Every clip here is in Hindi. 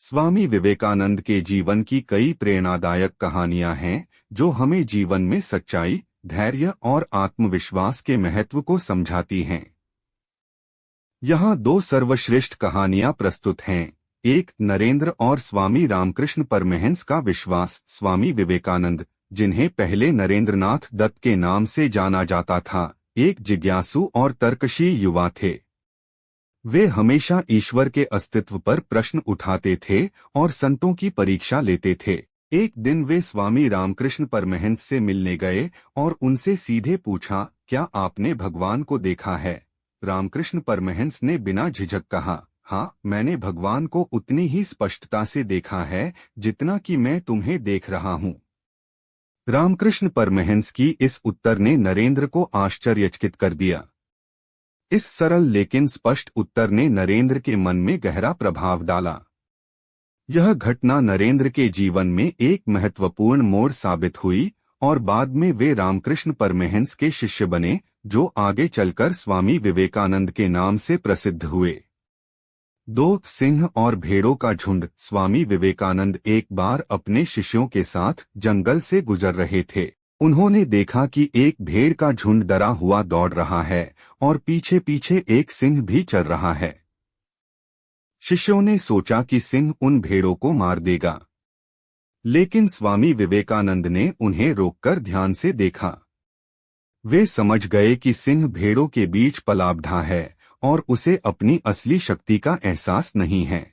स्वामी विवेकानंद के जीवन की कई प्रेरणादायक कहानियां हैं जो हमें जीवन में सच्चाई, धैर्य और आत्मविश्वास के महत्व को समझाती हैं। यहाँ दो सर्वश्रेष्ठ कहानियां प्रस्तुत हैं। एक, नरेंद्र और स्वामी रामकृष्ण परमहंस का विश्वास। स्वामी विवेकानंद, जिन्हें पहले नरेंद्रनाथ दत्त के नाम से जाना जाता था, एक जिज्ञासु और तर्कशील युवा थे। वे हमेशा ईश्वर के अस्तित्व पर प्रश्न उठाते थे और संतों की परीक्षा लेते थे। एक दिन वे स्वामी रामकृष्ण परमहंस से मिलने गए और उनसे सीधे पूछा, क्या आपने भगवान को देखा है? रामकृष्ण परमहंस ने बिना झिझक कहा, हाँ, मैंने भगवान को उतनी ही स्पष्टता से देखा है जितना कि मैं तुम्हें देख रहा हूँ। रामकृष्ण परमहंस की इस उत्तर ने नरेंद्र को आश्चर्यचकित कर दिया। इस सरल लेकिन स्पष्ट उत्तर ने नरेंद्र के मन में गहरा प्रभाव डाला। यह घटना नरेंद्र के जीवन में एक महत्वपूर्ण मोड़ साबित हुई और बाद में वे रामकृष्ण परमहंस के शिष्य बने, जो आगे चलकर स्वामी विवेकानंद के नाम से प्रसिद्ध हुए। दो, सिंह और भेड़ों का झुंड। स्वामी विवेकानंद एक बार अपने शिष्यों के साथ जंगल से गुजर रहे थे। उन्होंने देखा कि एक भेड़ का झुंड डरा हुआ दौड़ रहा है और पीछे पीछे एक सिंह भी चल रहा है। शिष्यों ने सोचा कि सिंह उन भेड़ों को मार देगा, लेकिन स्वामी विवेकानंद ने उन्हें रोककर ध्यान से देखा। वे समझ गए कि सिंह भेड़ों के बीच पलाबधा है और उसे अपनी असली शक्ति का एहसास नहीं है।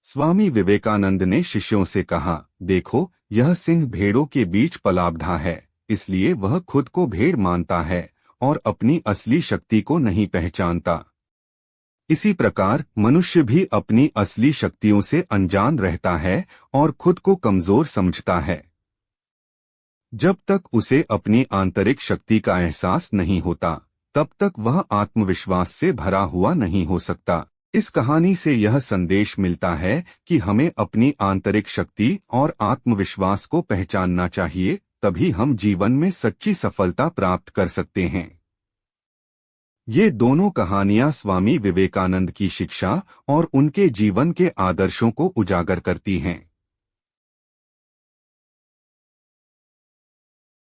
स्वामी विवेकानंद ने शिष्यों से कहा, देखो, यह सिंह भेड़ों के बीच पलाबधा है, इसलिए वह खुद को भेड़ मानता है और अपनी असली शक्ति को नहीं पहचानता। इसी प्रकार मनुष्य भी अपनी असली शक्तियों से अनजान रहता है और खुद को कमजोर समझता है। जब तक उसे अपनी आंतरिक शक्ति का एहसास नहीं होता, तब तक वह आत्मविश्वास से भरा हुआ नहीं हो सकता। इस कहानी से यह संदेश मिलता है कि हमें अपनी आंतरिक शक्ति और आत्मविश्वास को पहचानना चाहिए, तभी हम जीवन में सच्ची सफलता प्राप्त कर सकते हैं। ये दोनों कहानियां स्वामी विवेकानंद की शिक्षा और उनके जीवन के आदर्शों को उजागर करती हैं।